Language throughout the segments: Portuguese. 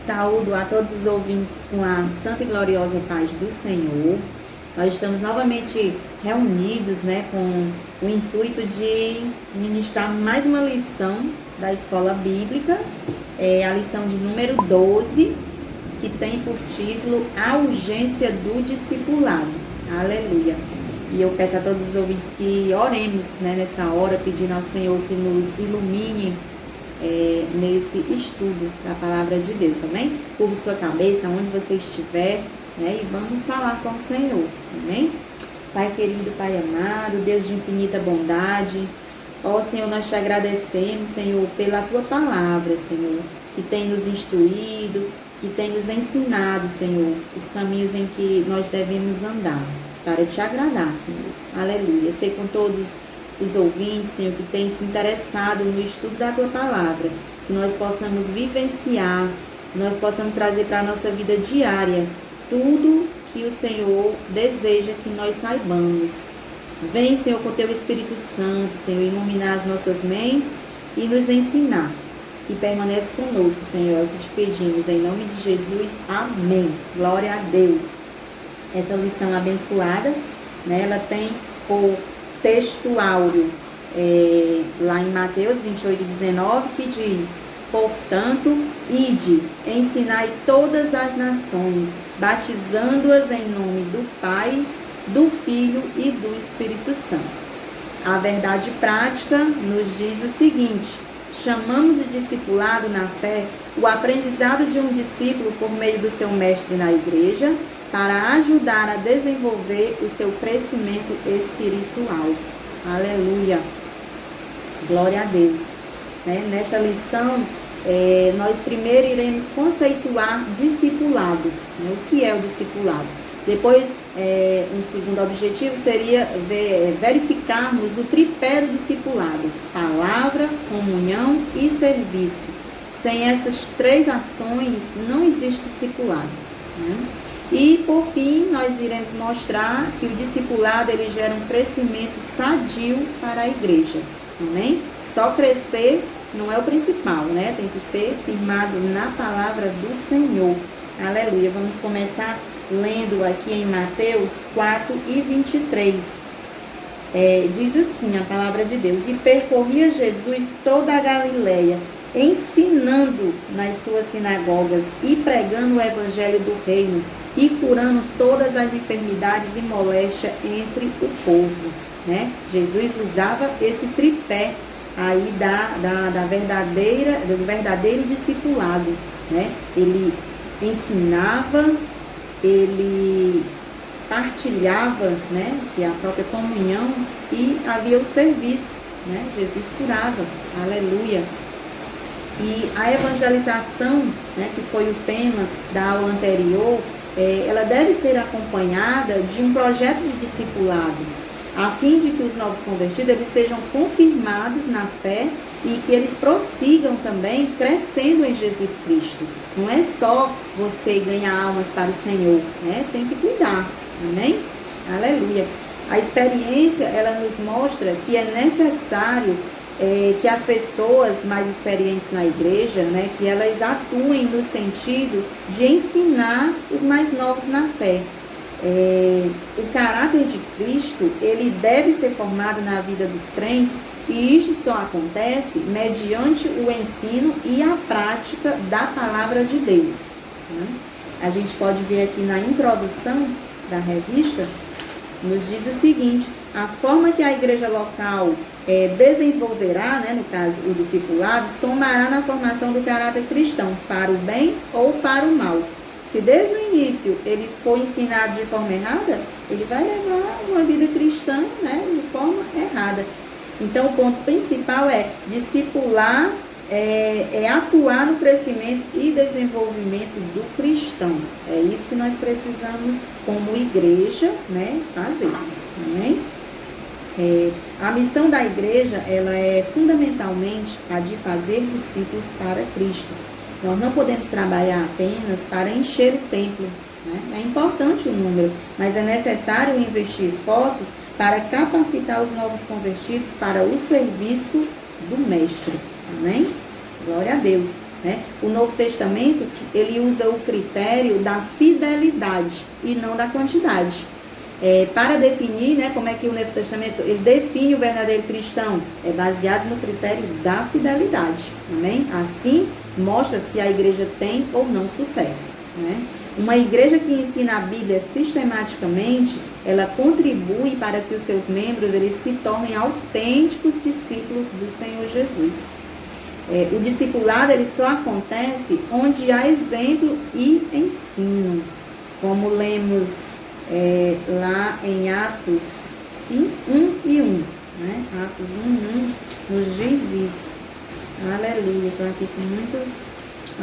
Saúdo a todos os ouvintes com a santa e gloriosa paz do Senhor. Nós estamos novamente reunidos, com o intuito de ministrar mais uma lição da Escola Bíblica, a lição de número 12, que tem por título A Urgência do Discipulado. Aleluia! E eu peço a todos os ouvintes que oremos nessa hora, pedindo ao Senhor que nos ilumine nesse estudo da palavra de Deus, amém? Curva sua cabeça, onde você estiver, e vamos falar com o Senhor, amém? Pai querido, Pai amado, Deus de infinita bondade, ó Senhor, nós te agradecemos, Senhor, pela tua palavra, Senhor, que tem nos instruído, que tem nos ensinado, Senhor, os caminhos em que nós devemos andar, para te agradar, Senhor, aleluia. Sei com todos os ouvintes, Senhor, que têm se interessado no estudo da tua palavra, que nós possamos vivenciar, que nós possamos trazer para a nossa vida diária tudo que o Senhor deseja que nós saibamos. Vem, Senhor, com teu Espírito Santo, Senhor, iluminar as nossas mentes e nos ensinar. E permanece conosco, Senhor, é o que te pedimos, em nome de Jesus, amém. Glória a Deus. Essa lição abençoada, ela tem por texto áureo, lá em Mateus 28:19, que diz: portanto, ide, ensinai todas as nações, batizando-as em nome do Pai, do Filho e do Espírito Santo. A verdade prática nos diz o seguinte: chamamos de discipulado na fé o aprendizado de um discípulo por meio do seu mestre na igreja, para ajudar a desenvolver o seu crescimento espiritual. Aleluia! Glória a Deus! Nesta lição, nós primeiro iremos conceituar discipulado. O que é o discipulado? Depois, um segundo objetivo seria verificarmos o tripé do discipulado: palavra, comunhão e serviço. Sem essas três ações, não existe discipulado. E, por fim, nós iremos mostrar que o discipulado ele gera um crescimento sadio para a igreja. Amém? Só crescer não é o principal, Tem que ser firmado na palavra do Senhor. Aleluia. Vamos começar lendo aqui em Mateus 4:23. Diz assim a palavra de Deus: e percorria Jesus toda a Galileia, ensinando nas suas sinagogas e pregando o evangelho do reino e curando todas as enfermidades e moléstia entre o povo. Jesus usava esse tripé aí do verdadeiro discipulado. Ele ensinava, ele partilhava, que é a própria comunhão, e havia o serviço. Jesus curava. Aleluia. E a evangelização, que foi o tema da aula anterior, ela deve ser acompanhada de um projeto de discipulado, a fim de que os novos convertidos eles sejam confirmados na fé e que eles prossigam também crescendo em Jesus Cristo. Não é só você ganhar almas para o Senhor, tem que cuidar, amém? Aleluia. A experiência, ela nos mostra que é necessário que as pessoas mais experientes na igreja, que elas atuem no sentido de ensinar os mais novos na fé. O caráter de Cristo, ele deve ser formado na vida dos crentes, e isso só acontece mediante o ensino e a prática da palavra de Deus. A gente pode ver aqui na introdução da revista, nos diz o seguinte: a forma que a igreja local desenvolverá, no caso o discipulado, somará na formação do caráter cristão, para o bem ou para o mal. Se desde o início ele for ensinado de forma errada, ele vai levar uma vida cristã, de forma errada. Então, o ponto principal é discipular, atuar no crescimento e desenvolvimento do cristão. É isso que nós precisamos, como igreja, fazermos. Amém? A missão da igreja, ela é fundamentalmente a de fazer discípulos para Cristo. Nós não podemos trabalhar apenas para encher o templo. É importante o número, mas é necessário investir esforços para capacitar os novos convertidos para o serviço do Mestre. Amém? Glória a Deus. né? O Novo Testamento, ele usa o critério da fidelidade e não da quantidade. Para definir, né, como é que o Novo Testamento ele define o verdadeiro cristão, é baseado no critério da fidelidade, amém? Assim, mostra se a igreja tem ou não sucesso, né? Uma igreja que ensina a Bíblia sistematicamente, ela contribui para que os seus membros eles se tornem autênticos discípulos do Senhor Jesus. O discipulado ele só acontece onde há exemplo e ensino, como lemos lá em Atos 1:1, né? Atos 1:1 nos diz isso. Aleluia, estou aqui com muitos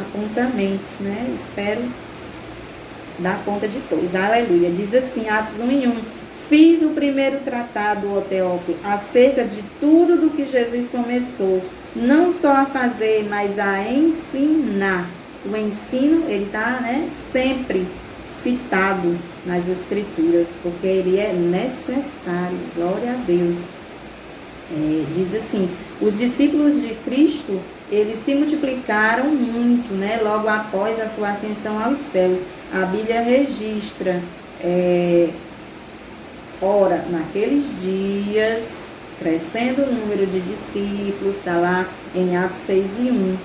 apontamentos, né? Espero dar conta de todos. Aleluia, diz assim, Atos 1:1: fiz o primeiro tratado, ó Teófilo, acerca de tudo do que Jesus começou, não só a fazer, mas a ensinar. O ensino, ele está, né, sempre citado nas Escrituras, porque ele é necessário. Glória a Deus. Diz assim, os discípulos de Cristo, eles se multiplicaram muito, né, logo após a sua ascensão aos céus. A Bíblia registra, ora, naqueles dias, crescendo o número de discípulos, está lá em Atos 6:1.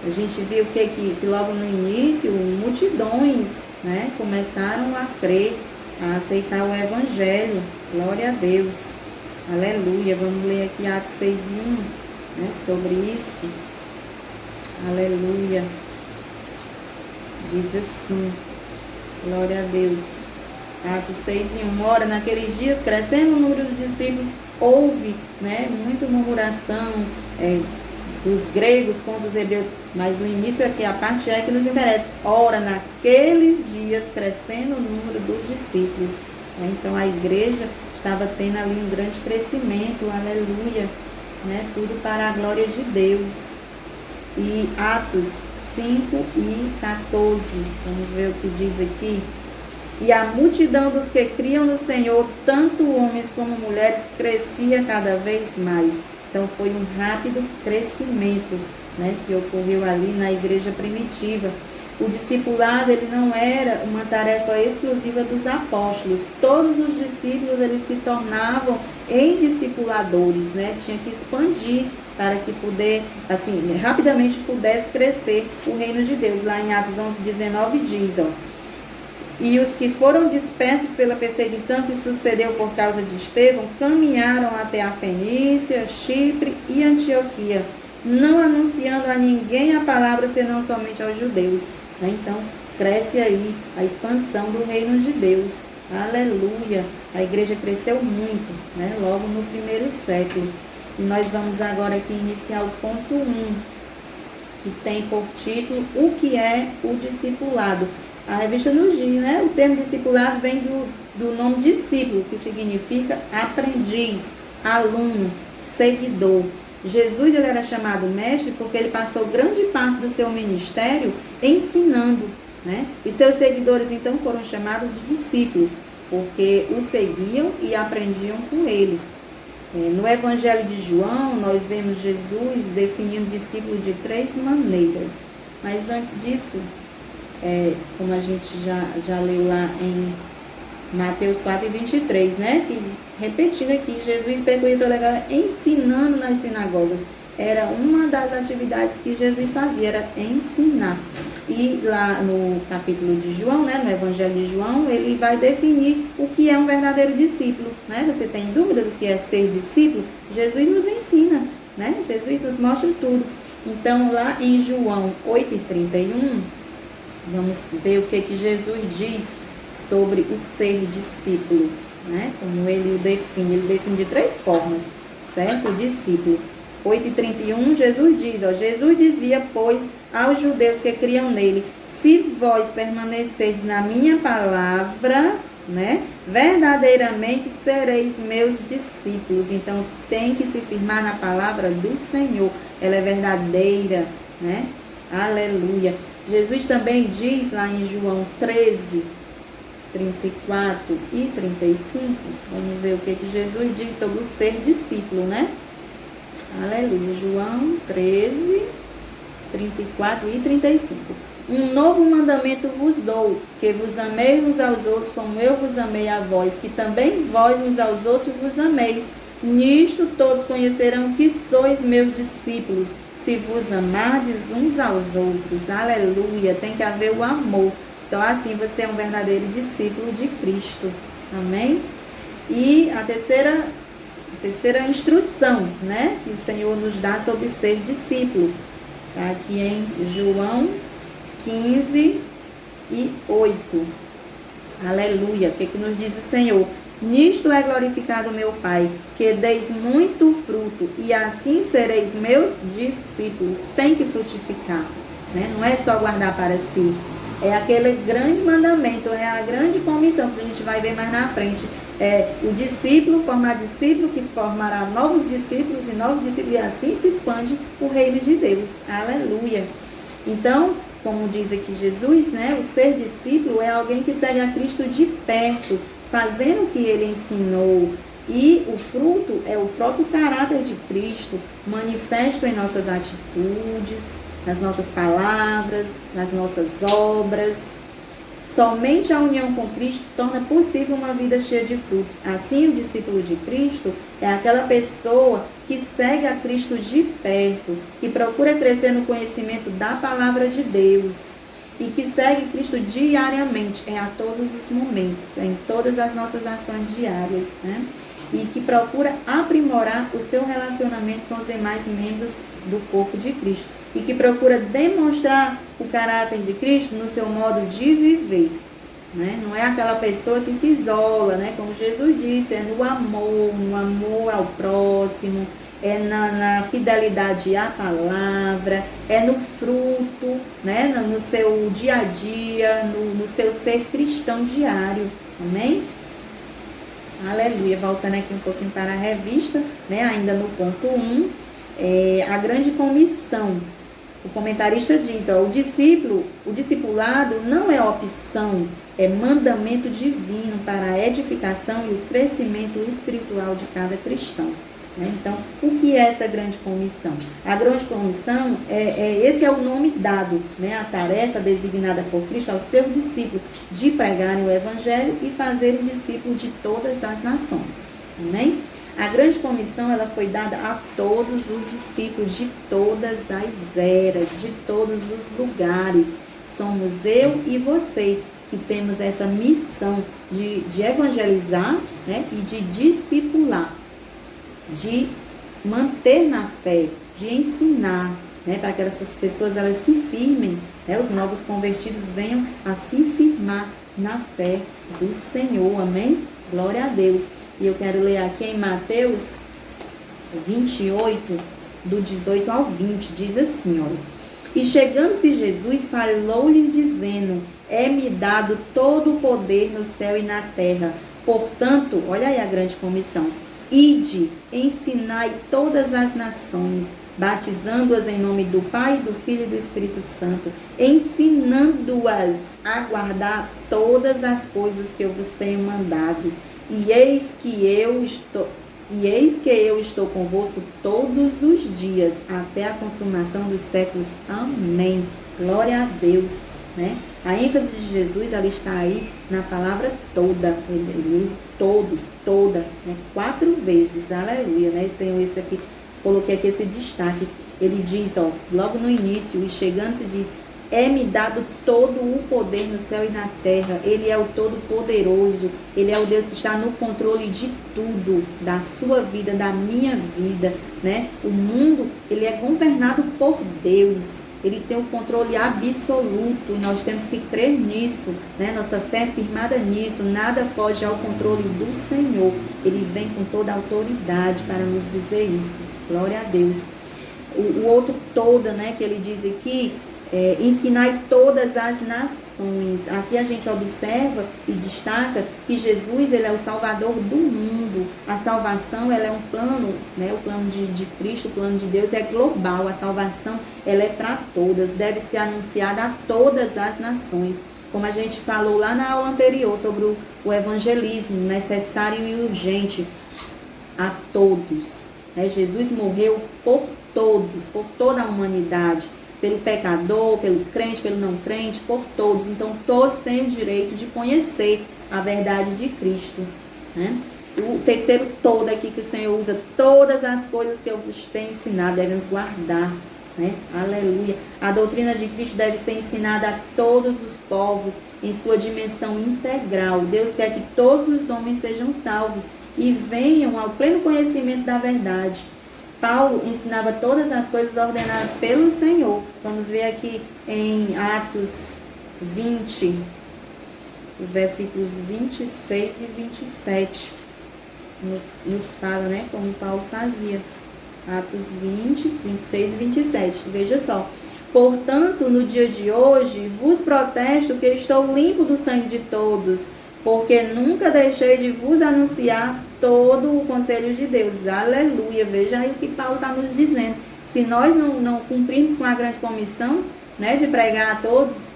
A gente viu que logo no início, multidões, né, começaram a crer, a aceitar o Evangelho. Glória a Deus. Aleluia. Vamos ler aqui Atos 6:1, né, sobre isso. Aleluia. Diz assim, glória a Deus. Atos 6:1. Ora, naqueles dias, crescendo o número de discípulos, houve, né, muita murmuração dos gregos contra os hebreus, mas o início aqui, a parte é que nos interessa. Ora, naqueles dias, crescendo o número dos discípulos. Então, a igreja estava tendo ali um grande crescimento, aleluia, né, tudo para a glória de Deus. E Atos 5:14, vamos ver o que diz aqui. E a multidão dos que criam no Senhor, tanto homens como mulheres, crescia cada vez mais. Então foi um rápido crescimento, né, que ocorreu ali na igreja primitiva. O discipulado ele não era uma tarefa exclusiva dos apóstolos. Todos os discípulos eles se tornavam em discipuladores, né? Tinha que expandir para que rapidamente pudesse crescer o reino de Deus. Lá em Atos 11:19 diz, e os que foram dispersos pela perseguição que sucedeu por causa de Estevão, caminharam até a Fenícia, Chipre e Antioquia, não anunciando a ninguém a palavra, senão somente aos judeus. Então, cresce aí a expansão do reino de Deus. Aleluia! A igreja cresceu muito, né, logo no primeiro século. E nós vamos agora aqui iniciar o ponto 1, que tem por título, o que é o discipulado. A revista nos diz, né? O termo discipulado vem do nome discípulo, que significa aprendiz, aluno, seguidor. Jesus ele era chamado mestre porque ele passou grande parte do seu ministério ensinando, né? Os seus seguidores então foram chamados de discípulos, porque o seguiam e aprendiam com ele. No Evangelho de João, nós vemos Jesus definindo discípulo de 3 maneiras. Mas antes disso, como a gente já leu lá em Mateus 4:23, né? Que, repetindo aqui, Jesus percorria toda a galera ensinando nas sinagogas. Era uma das atividades que Jesus fazia, era ensinar. E lá no capítulo de João, né, no Evangelho de João, ele vai definir o que é um verdadeiro discípulo, né? Você tem dúvida do que é ser discípulo? Jesus nos ensina, né? Jesus nos mostra tudo. Então, lá em João 8:31, vamos ver o que Jesus diz sobre o ser discípulo, né? Como ele o define. Ele define de 3 formas, certo? O discípulo. 8:31, Jesus diz, Jesus dizia, pois, aos judeus que criam nele, se vós permanecerdes na minha palavra, né, verdadeiramente sereis meus discípulos. Então, tem que se firmar na palavra do Senhor. Ela é verdadeira, né? Aleluia. Jesus também diz lá em João 13:34 e 35, vamos ver o que Jesus diz sobre o ser discípulo, né? Aleluia. João 13, 34 e 35. Um novo mandamento vos dou, que vos ameis uns aos outros como eu vos amei a vós, que também vós uns aos outros vos ameis. Nisto todos conhecerão que sois meus discípulos, se vos amardes uns aos outros. Aleluia! Tem que haver o amor. Só assim você é um verdadeiro discípulo de Cristo. Amém? E a terceira instrução, né, que o Senhor nos dá sobre ser discípulo. Está aqui em João 15 e 8. Aleluia! O que nos diz o Senhor? Nisto é glorificado meu Pai, que deis muito fruto, e assim sereis meus discípulos. Tem que frutificar, né? Não é só guardar para si. É aquele grande mandamento, é a grande comissão que a gente vai ver mais na frente. É o discípulo formar discípulo, que formará novos discípulos, e assim se expande o reino de Deus. Aleluia! Então, como diz aqui Jesus, né, o ser discípulo é alguém que segue a Cristo de perto, fazendo o que ele ensinou. E o fruto é o próprio caráter de Cristo, manifesto em nossas atitudes, nas nossas palavras, nas nossas obras. Somente a união com Cristo torna possível uma vida cheia de frutos. Assim, o discípulo de Cristo é aquela pessoa que segue a Cristo de perto, que procura crescer no conhecimento da palavra de Deus e que segue Cristo diariamente, a todos os momentos, em todas as nossas ações diárias, né? E que procura aprimorar o seu relacionamento com os demais membros do corpo de Cristo. E que procura demonstrar o caráter de Cristo no seu modo de viver, né? Não é aquela pessoa que se isola, né? Como Jesus disse, é no amor ao próximo, é na fidelidade à palavra, é no fruto, né? No seu dia a dia, no seu ser cristão diário. Amém? Aleluia. Voltando aqui um pouquinho para a revista, né? Ainda no ponto 1, a grande comissão. O comentarista diz, o discipulado não é opção, é mandamento divino para a edificação e o crescimento espiritual de cada cristão. Né? Então, o que é essa grande comissão? A grande comissão, esse é o nome dado, né? A tarefa designada por Cristo ao seu discípulo de pregarem o Evangelho e fazerem discípulos de todas as nações. Amém? A grande comissão, ela foi dada a todos os discípulos de todas as eras, de todos os lugares. Somos eu e você que temos essa missão de evangelizar, né, e de discipular, de manter na fé, de ensinar, né, para que essas pessoas elas se firmem, né, os novos convertidos venham a se firmar na fé do Senhor. Amém? Glória a Deus. E eu quero ler aqui em Mateus 28, do 18 ao 20, diz assim, olha. E chegando-se Jesus, falou-lhe dizendo, é-me dado todo o poder no céu e na terra. Portanto, olha aí a grande comissão, ide, ensinai todas as nações, batizando-as em nome do Pai, do Filho e do Espírito Santo, ensinando-as a guardar todas as coisas que eu vos tenho mandado. E eis que eu estou convosco todos os dias, até a consumação dos séculos. Amém. Glória a Deus. Né? A ênfase de Jesus, ela está aí na palavra toda. Ele usa todos, toda, né? 4 vezes. Aleluia. Né? Tenho esse aqui, coloquei aqui esse destaque. Ele diz, ó, logo no início, e chegando se diz, é-me dado todo o poder no céu e na terra. Ele é o Todo-Poderoso. Ele é o Deus que está no controle de tudo, da sua vida, da minha vida, né? O mundo, ele é governado por Deus. Ele tem o controle absoluto e nós temos que crer nisso, né? Nossa fé é firmada nisso. Nada foge ao controle do Senhor. Ele vem com toda a autoridade para nos dizer isso. Glória a Deus. O outro toda, né, que ele diz aqui, ensinai todas as nações. Aqui a gente observa e destaca que Jesus, ele é o Salvador do mundo. A salvação, ela é um plano, né? O plano de Cristo, o plano de Deus é global. A salvação, ela é para todas, deve ser anunciada a todas as nações. Como a gente falou lá na aula anterior sobre o evangelismo necessário e urgente a todos, né? Jesus morreu por todos, por toda a humanidade. pelo pecador, pelo crente, pelo não crente, por todos. Então, todos têm o direito de conhecer a verdade de Cristo, né? O terceiro todo aqui que o Senhor usa, todas as coisas que eu vos tenho ensinado, devemos guardar, né? Aleluia. A doutrina de Cristo deve ser ensinada a todos os povos em sua dimensão integral. Deus quer que todos os homens sejam salvos e venham ao pleno conhecimento da verdade. Paulo ensinava todas as coisas ordenadas pelo Senhor. Vamos ver aqui em Atos 20, os versículos 26 e 27. Nos fala, né, como Paulo fazia. Atos 20, 26 e 27. Veja só. Portanto, no dia de hoje, vos protesto que estou limpo do sangue de todos, porque nunca deixei de vos anunciar todo o conselho de Deus. Aleluia. Veja aí o que Paulo está nos dizendo. Se nós não cumprirmos com a grande comissão, né, de pregar a todos,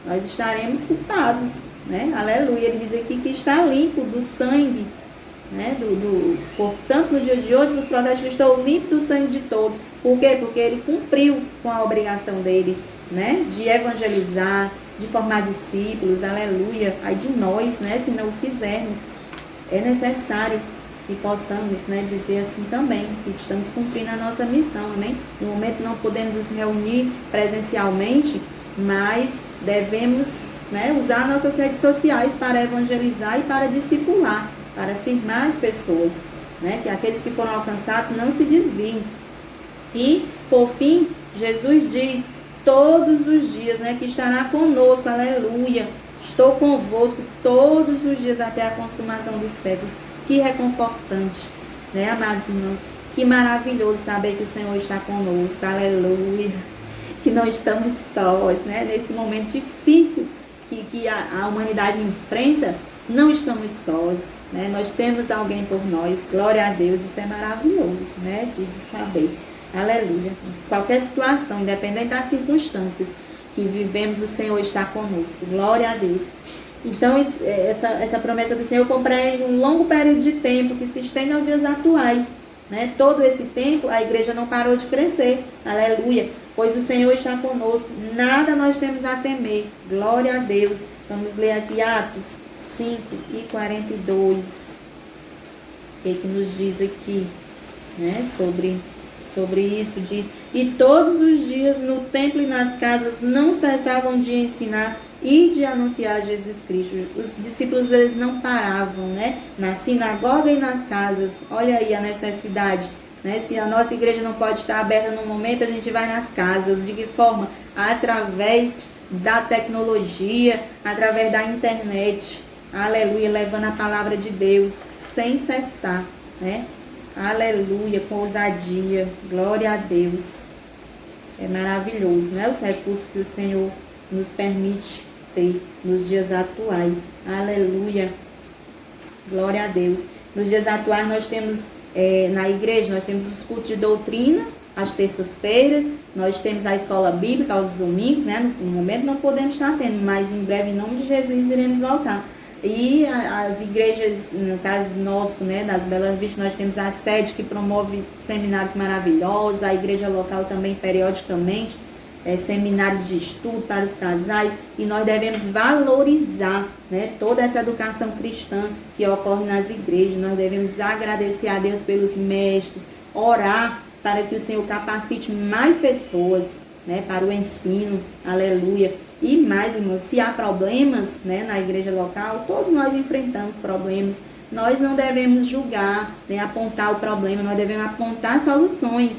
nós estaremos culpados, né? Aleluia. Ele diz aqui que está limpo do sangue, né? Portanto, no dia de hoje, vos protesto que estou limpo do sangue de todos. Por quê? Porque ele cumpriu com a obrigação dele, né, de evangelizar, de formar discípulos. Aleluia. Aí de nós, né, se não o fizermos, é necessário que possamos, né, dizer assim também, que estamos cumprindo a nossa missão, amém? No momento não podemos nos reunir presencialmente, mas devemos, né, usar nossas redes sociais para evangelizar e para discipular, para afirmar as pessoas, né, que aqueles que foram alcançados não se desviem. E, por fim, Jesus diz todos os dias, né, que estará conosco, aleluia. Estou convosco todos os dias até a consumação dos séculos. Que reconfortante, né, amados irmãos? Que maravilhoso saber que o Senhor está conosco, aleluia. Que não estamos sós, né? Nesse momento difícil que a humanidade enfrenta, não estamos sós, né? Nós temos alguém por nós, glória a Deus, isso é maravilhoso, né? De saber, aleluia. Qualquer situação, independente das circunstâncias que vivemos, o Senhor está conosco, glória a Deus. Então, essa promessa do Senhor compreende um longo período de tempo que se estende aos dias atuais, né? Todo esse tempo a igreja não parou de crescer, aleluia, pois o Senhor está conosco, nada nós temos a temer, glória a Deus. Vamos ler aqui Atos 5 e 42, o que nos diz aqui, né? Sobre isso, diz: e todos os dias no templo e nas casas não cessavam de ensinar e de anunciar Jesus Cristo. Os discípulos, eles não paravam, né? Na sinagoga e nas casas. Olha aí a necessidade, né? Se a nossa igreja não pode estar aberta no momento, a gente vai nas casas. De que forma? Através da tecnologia, através da internet. Aleluia, levando a palavra de Deus sem cessar, né? Aleluia, com ousadia, glória a Deus. É maravilhoso, né? Os recursos que o Senhor nos permite ter nos dias atuais. Aleluia, glória a Deus. Nos dias atuais nós temos, na igreja, nós temos os cultos de doutrina, às terças-feiras, nós temos a escola bíblica aos domingos, né? No momento não podemos estar tendo, mas em breve, em nome de Jesus, iremos voltar. E as igrejas, no caso nosso, né, das Belas Vistas, nós temos a sede que promove seminários maravilhosos, a igreja local também, periodicamente, seminários de estudo para os casais, e nós devemos valorizar, né, toda essa educação cristã que ocorre nas igrejas. Nós devemos agradecer a Deus pelos mestres, orar para que o Senhor capacite mais pessoas, né, para o ensino, aleluia. E mais, irmãos, se há problemas, né, na igreja local, todos nós enfrentamos problemas. Nós não devemos julgar, né, apontar o problema, nós devemos apontar soluções,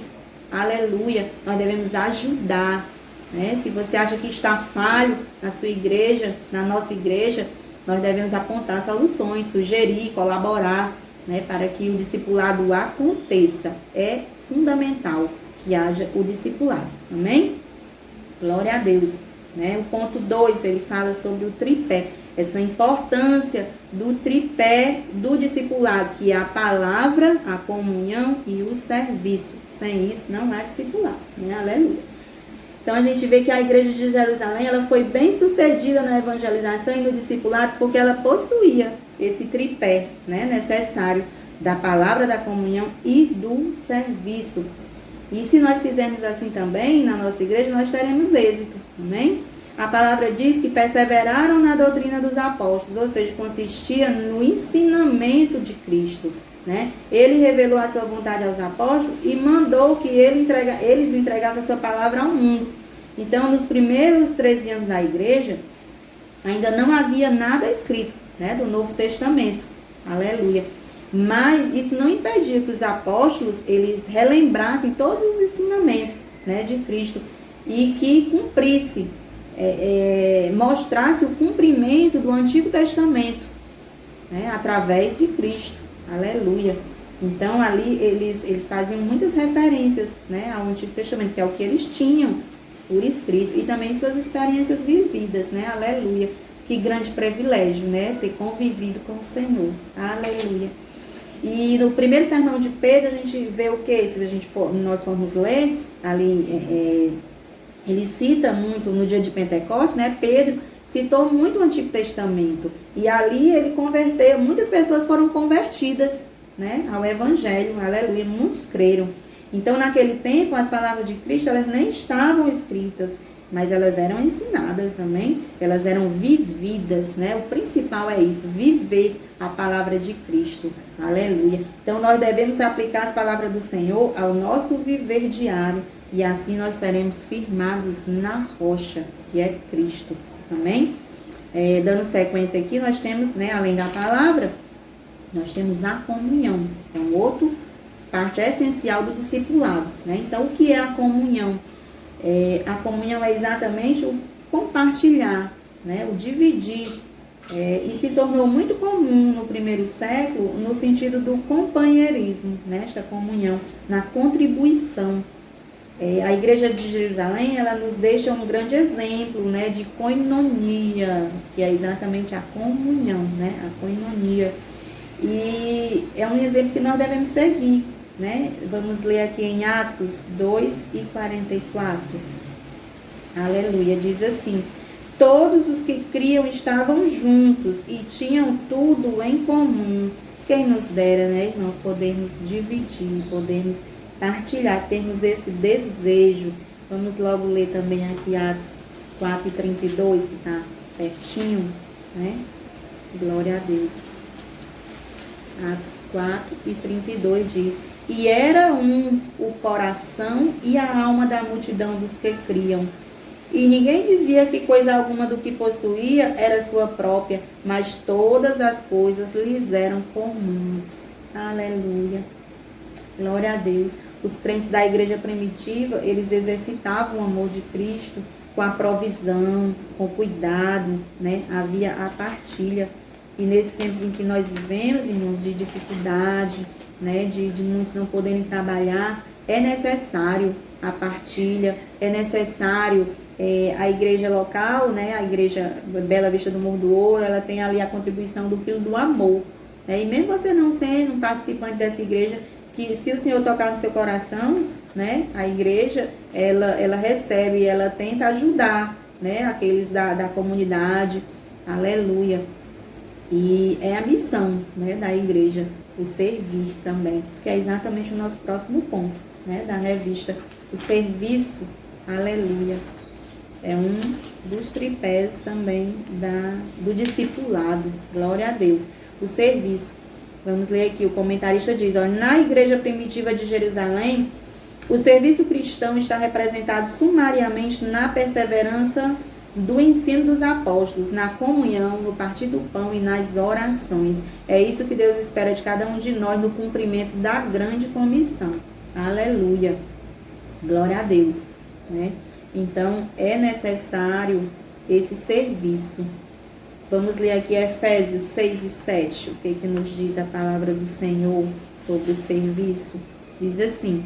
aleluia. Nós devemos ajudar, né? Se você acha que está falho na sua igreja, na nossa igreja, nós devemos apontar soluções, sugerir, colaborar, né, para que o discipulado aconteça. É fundamental que haja o discipulado, amém? Glória a Deus, né? O ponto 2, ele fala sobre o tripé, essa importância do tripé do discipulado, que é a palavra, a comunhão e o serviço. Sem isso não há discipulado, né? Aleluia. Então a gente vê que a igreja de Jerusalém, ela foi bem sucedida na evangelização e no discipulado, porque ela possuía esse tripé, né, necessário, da palavra, da comunhão e do serviço. E se nós fizermos assim também na nossa igreja, nós teremos êxito, amém? A palavra diz que perseveraram na doutrina dos apóstolos, ou seja, consistia no ensinamento de Cristo, né? Ele revelou a sua vontade aos apóstolos e mandou que eles entregassem a sua palavra ao mundo. Então, nos primeiros 13 anos da igreja, ainda não havia nada escrito, né, do Novo Testamento. Aleluia. Mas isso não impedia que os apóstolos, eles relembrassem todos os ensinamentos, né, de Cristo e que cumprisse, mostrasse o cumprimento do Antigo Testamento, né, através de Cristo. Aleluia. Então, ali eles faziam muitas referências, né, ao Antigo Testamento, que é o que eles tinham por escrito, e também suas experiências vividas, né? Aleluia. Que grande privilégio, né? Ter convivido com o Senhor. Aleluia. E no primeiro sermão de Pedro, a gente vê o quê? Se nós formos ler, ali, ele cita muito, no dia de Pentecostes, né? Pedro citou muito o Antigo Testamento. E ali ele converteu, muitas pessoas foram convertidas, né, ao Evangelho. Aleluia. Muitos creram. Então, naquele tempo, as palavras de Cristo, elas nem estavam escritas, mas elas eram ensinadas, amém? Elas eram vividas, né? O principal é isso, viver a palavra de Cristo. Aleluia. Então, nós devemos aplicar as palavras do Senhor ao nosso viver diário, e assim nós seremos firmados na rocha, que é Cristo. Amém? Dando sequência aqui, nós temos, né, além da palavra, nós temos a comunhão. É um outro parte essencial do discipulado, né? Então, o que é a comunhão? A comunhão é exatamente o compartilhar, né? O dividir, e se tornou muito comum no primeiro século no sentido do companheirismo, né? Esta comunhão, na contribuição. A igreja de Jerusalém, ela nos deixa um grande exemplo, né, de koinonia, que é exatamente a comunhão, né? A koinonia. E é um exemplo que nós devemos seguir, né? Vamos ler aqui em Atos 2:44. Aleluia. Diz assim: todos os que criam estavam juntos e tinham tudo em comum. Quem nos dera, né, irmão, podermos dividir, podermos partilhar, termos esse desejo. Vamos logo ler também aqui Atos 4:32, que está pertinho, né? Glória a Deus. Atos 4:32 diz: e era o coração e a alma da multidão dos que criam. E ninguém dizia que coisa alguma do que possuía era sua própria, mas todas as coisas lhes eram comuns. Aleluia. Glória a Deus. Os crentes da igreja primitiva, eles exercitavam o amor de Cristo com a provisão, com o cuidado, né? Havia a partilha. E nesses tempos em que nós vivemos, irmãos, de dificuldade, né, de muitos não poderem trabalhar, é necessário a partilha, é necessário a igreja local, né, a igreja Bela Vista do Morro do Ouro, ela tem ali a contribuição do quilo do amor. Né, e mesmo você não sendo um participante dessa igreja, que se o Senhor tocar no seu coração, né, a igreja, ela recebe, ela tenta ajudar, né, aqueles da comunidade. Aleluia. E é a missão, né, da igreja, o servir também, que é exatamente o nosso próximo ponto, né, da revista. O serviço, aleluia, é um dos tripés também do discipulado, glória a Deus. O serviço, vamos ler aqui, o comentarista diz, ó, na igreja primitiva de Jerusalém, o serviço cristão está representado sumariamente na perseverança do ensino dos apóstolos, na comunhão, no partir do pão e nas orações. É isso que Deus espera de cada um de nós no cumprimento da grande comissão. Aleluia. Glória a Deus. Né? Então, é necessário esse serviço. Vamos ler aqui Efésios 6:7. O que nos diz a palavra do Senhor sobre o serviço? Diz assim: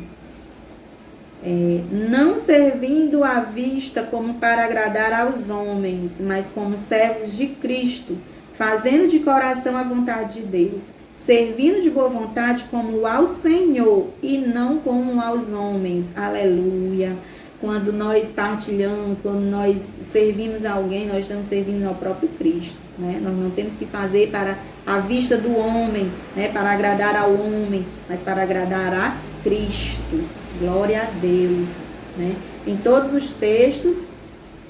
não servindo à vista como para agradar aos homens, mas como servos de Cristo, fazendo de coração a vontade de Deus, servindo de boa vontade como ao Senhor e não como aos homens. Aleluia. Quando nós partilhamos, quando nós servimos a alguém, nós estamos servindo ao próprio Cristo, né? Nós não temos que fazer para a vista do homem, né? Para agradar ao homem, mas para agradar a Cristo. Glória a Deus, né? Em todos os textos,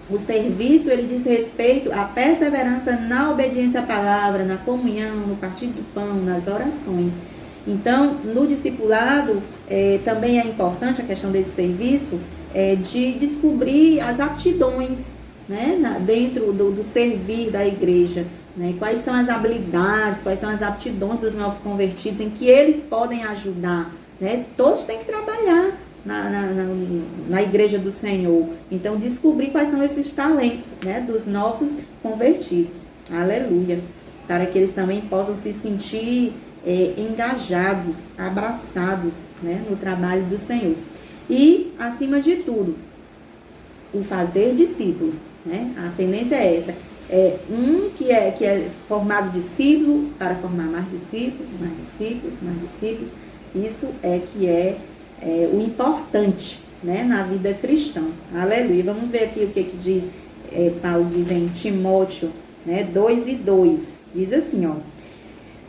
o serviço, ele diz respeito à perseverança na obediência à palavra, na comunhão, no partir do pão, nas orações. Então, no discipulado, também é importante a questão desse serviço, de descobrir as aptidões, né, dentro do servir da igreja, né, quais são as habilidades, quais são as aptidões dos novos convertidos, em que eles podem ajudar, né? Todos têm que trabalhar na igreja do Senhor. Então, descobrir quais são esses talentos, né, dos novos convertidos. Aleluia. Para que eles também possam se sentir engajados, abraçados, né, no trabalho do Senhor. E, acima de tudo, o fazer discípulo, né? A tendência é essa. Que é formado discípulo para formar mais discípulos, mais discípulos, mais discípulos. Isso que é o importante, né, na vida cristã. Aleluia. Vamos ver aqui o que diz, Paulo diz em Timóteo, né, 2:2. Diz assim, ó: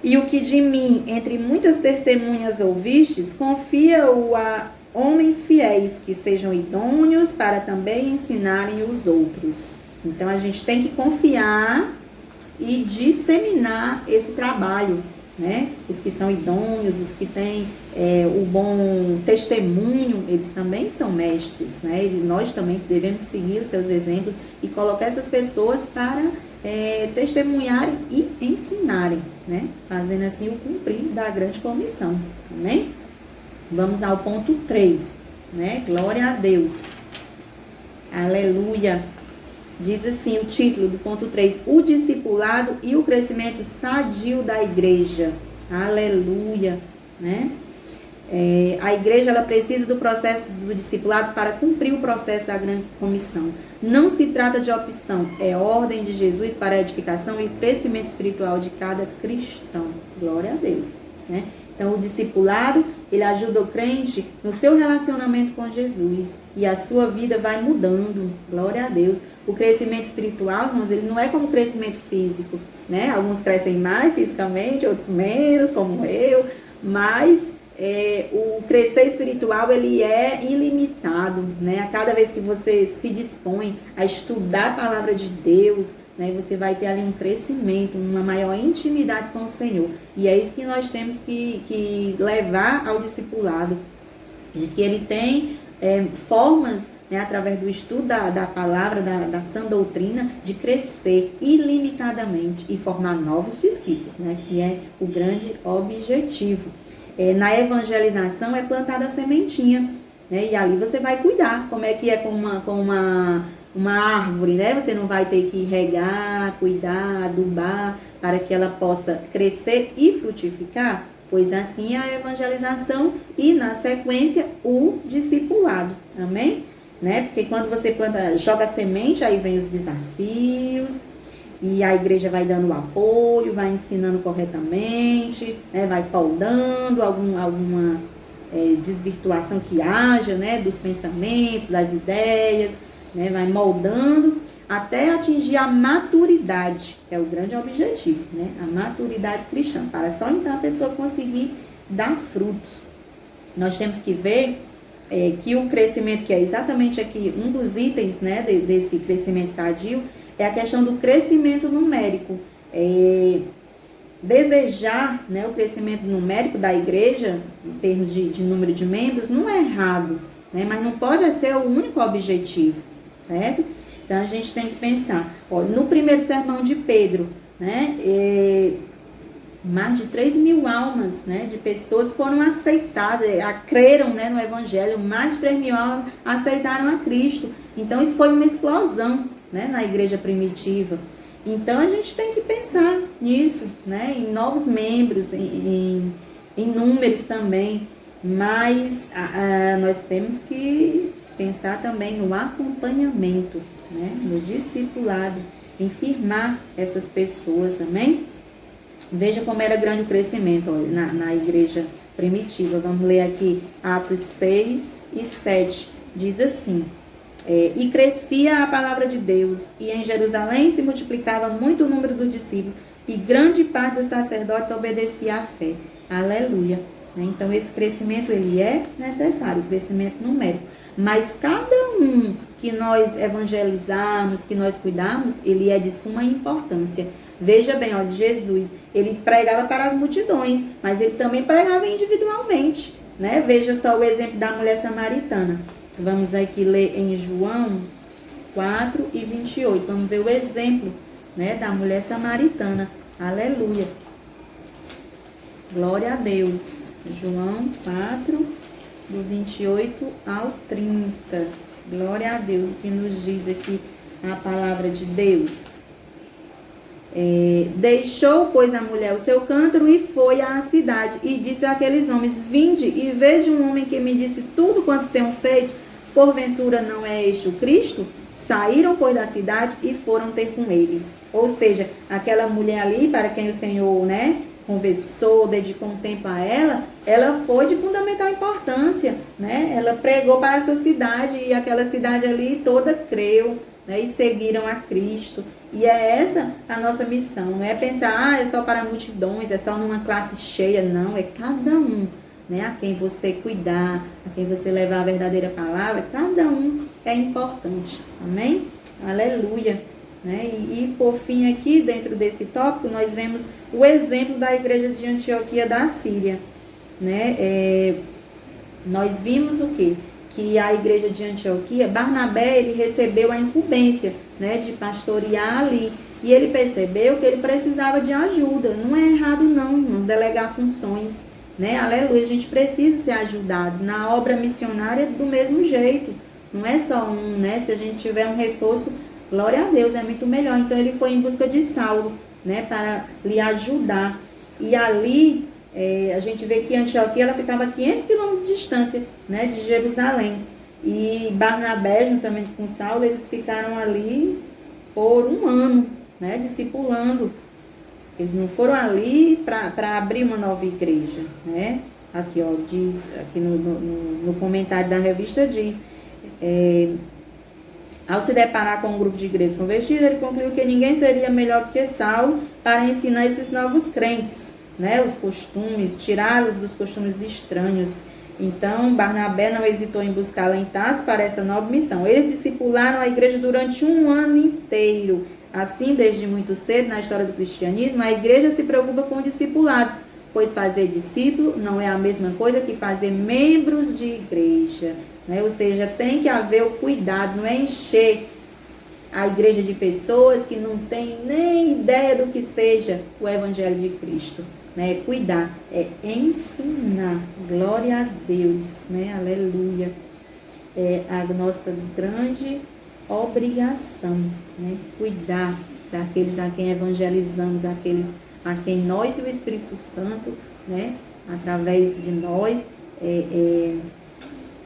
e o que de mim, entre muitas testemunhas ouvistes, confia-o a homens fiéis, que sejam idôneos para também ensinarem os outros. Então, a gente tem que confiar e disseminar esse trabalho, né? Os que são idôneos, os que têm o bom testemunho, eles também são mestres, né? E nós também devemos seguir os seus exemplos e colocar essas pessoas para testemunharem e ensinarem, né? Fazendo assim o cumprir da grande comissão. Amém? Vamos ao ponto 3, né? Glória a Deus. Aleluia. Diz assim o título do ponto 3, o discipulado e o crescimento sadio da igreja. Aleluia, né? A igreja, ela precisa do processo do discipulado para cumprir o processo da grande comissão. Não se trata de opção, é ordem de Jesus para a edificação e crescimento espiritual de cada cristão. Glória a Deus, né? Então, o discipulado, ele ajuda o crente no seu relacionamento com Jesus e a sua vida vai mudando. Glória a Deus. O crescimento espiritual, irmãos, ele não é como o crescimento físico, né? Alguns crescem mais fisicamente, outros menos, como eu, mas o crescer espiritual, ele é ilimitado, né? A cada vez que você se dispõe a estudar a palavra de Deus, né, você vai ter ali um crescimento, uma maior intimidade com o Senhor. E é isso que nós temos que levar ao discipulado, de que ele tem formas, né, através do estudo da palavra, da sã doutrina, de crescer ilimitadamente e formar novos discípulos, né, que é o grande objetivo. Na evangelização é plantada a sementinha, né, e ali você vai cuidar, como é que é com uma árvore, né? Você não vai ter que regar, cuidar, adubar, para que ela possa crescer e frutificar? Pois assim é a evangelização e, na sequência, o discipulado. Amém? Né? Porque quando você joga semente, aí vem os desafios, e a igreja vai dando o apoio, vai ensinando corretamente, né? Vai podando alguma desvirtuação que haja, né? Dos pensamentos, das ideias, né? Vai moldando até atingir a maturidade, que é o grande objetivo, né? A maturidade cristã, para só então a pessoa conseguir dar frutos. Nós temos que ver que o crescimento, que é exatamente aqui um dos itens, né, desse crescimento sadio, é a questão do crescimento numérico. Desejar, né, o crescimento numérico da igreja, em termos de número de membros, não é errado, né, mas não pode ser o único objetivo, certo? Então, a gente tem que pensar, no primeiro sermão de Pedro, né, mais de 3.000 almas, né, de pessoas foram aceitadas, creram, né, no Evangelho, mais de 3.000 almas aceitaram a Cristo. Então, isso foi uma explosão, né, na igreja primitiva. Então, a gente tem que pensar nisso, né, em novos membros, em números também, mas nós temos que pensar também no acompanhamento, né, no discipulado, em firmar essas pessoas, amém? Veja como era grande o crescimento na igreja primitiva. Vamos ler aqui Atos 6 e 7. Diz assim: e crescia a palavra de Deus, e em Jerusalém se multiplicava muito o número dos discípulos, e grande parte dos sacerdotes obedecia à fé. Aleluia. né? Então, esse crescimento, ele é necessário, o crescimento numérico. Mas cada um que nós evangelizarmos, que nós cuidarmos, ele é de suma importância. Veja bem, ó, Jesus, ele pregava para as multidões, mas ele também pregava individualmente, né? Veja só o exemplo da mulher samaritana. Vamos aqui ler em João 4:28. Vamos ver o exemplo, né, da mulher samaritana. Aleluia. Glória a Deus. João 4:28 ao 30. Glória a Deus. O que nos diz aqui a palavra de Deus. Deixou, pois, a mulher o seu cântaro e foi à cidade. E disse àqueles homens: vinde e veja um homem que me disse tudo quanto tenho feito. Porventura não é este o Cristo? Saíram, pois, da cidade e foram ter com ele. Ou seja, aquela mulher ali, para quem o Senhor, né, conversou, dedicou um tempo a ela foi de fundamental importância, né? Ela pregou para a sua cidade e aquela cidade ali toda creu, né, e seguiram a Cristo. E é essa a nossa missão. Não é pensar, é só para multidões, é só numa classe cheia. Não, é cada um, né, a quem você cuidar, a quem você levar a verdadeira palavra. Cada um é importante. Amém? Aleluia. Né? E por fim aqui, dentro desse tópico, nós vemos o exemplo da igreja de Antioquia da Síria. Né? Nós vimos o quê? Que a igreja de Antioquia, Barnabé, ele recebeu a incumbência, né, de pastorear ali. E ele percebeu que ele precisava de ajuda. Não é errado não delegar funções, né? Aleluia, a gente precisa ser ajudado. Na obra missionária, do mesmo jeito. Não é só um, né? Se a gente tiver um reforço, glória a Deus, é muito melhor. Então ele foi em busca de Saulo, né, para lhe ajudar. E ali a gente vê que Antioquia ela ficava a 500 quilômetros de distância, né, de Jerusalém. E Barnabé, juntamente com Saulo, eles ficaram ali por um ano, né, discipulando. Eles não foram ali para abrir uma nova igreja, né? Aqui, ó, diz, aqui no comentário da revista diz, ao se deparar com um grupo de igrejas convertidas, ele concluiu que ninguém seria melhor do que Saulo para ensinar esses novos crentes, né, os costumes, tirá-los dos costumes estranhos. Então, Barnabé não hesitou em buscá-la em Tarso para essa nova missão. Eles discipularam a igreja durante um ano inteiro. Assim, desde muito cedo, na história do cristianismo, a igreja se preocupa com o discipulado, pois fazer discípulo não é a mesma coisa que fazer membros de igreja, né? Ou seja, tem que haver o cuidado, não é encher a igreja de pessoas que não têm nem ideia do que seja o Evangelho de Cristo. Né? É cuidar, é ensinar. Glória a Deus, né? Aleluia. É a nossa grande obrigação, né? Cuidar daqueles a quem evangelizamos, daqueles a quem nós e o Espírito Santo, né, através de nós,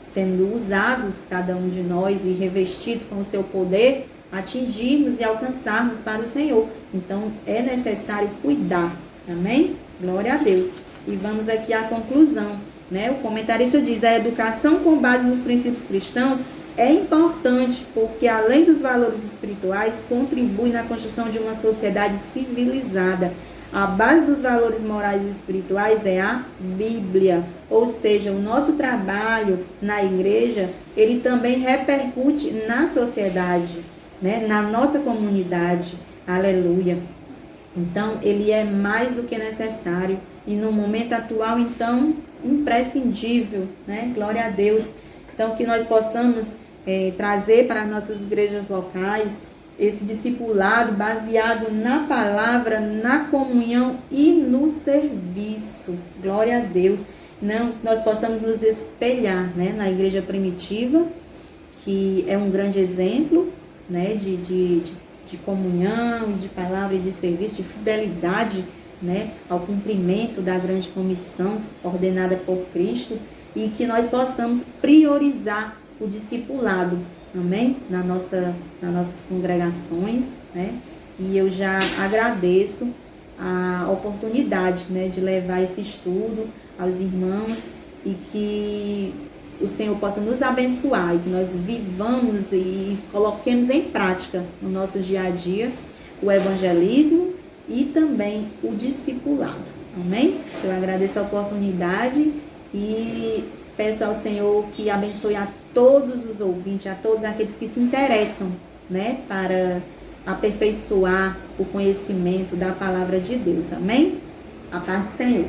sendo usados, cada um de nós, e revestidos com o seu poder, atingirmos e alcançarmos para o Senhor. Então, é necessário cuidar. Amém? Glória a Deus. E vamos aqui à conclusão, né? O comentarista diz: a educação com base nos princípios cristãos é importante porque, além dos valores espirituais, contribui na construção de uma sociedade civilizada. A base dos valores morais e espirituais é a Bíblia, ou seja, o nosso trabalho na igreja, ele também repercute na sociedade, né? Na nossa comunidade. Aleluia. Então, ele é mais do que necessário e no momento atual, então, imprescindível, né? Glória a Deus. Então, que nós possamos trazer para nossas igrejas locais esse discipulado baseado na palavra, na comunhão e no serviço. Glória a Deus. Não, nós possamos nos espelhar, né, na igreja primitiva, que é um grande exemplo, né, de comunhão, de palavra e de serviço, de fidelidade, né, ao cumprimento da grande comissão ordenada por Cristo, e que nós possamos priorizar o discipulado, amém? Nas nossas congregações, né? E eu já agradeço a oportunidade, né, de levar esse estudo aos irmãos e que o Senhor possa nos abençoar e que nós vivamos e coloquemos em prática no nosso dia a dia o evangelismo e também o discipulado. Amém? Eu agradeço a oportunidade e peço ao Senhor que abençoe a todos os ouvintes, a todos aqueles que se interessam, né, para aperfeiçoar o conhecimento da palavra de Deus. Amém? A paz do Senhor.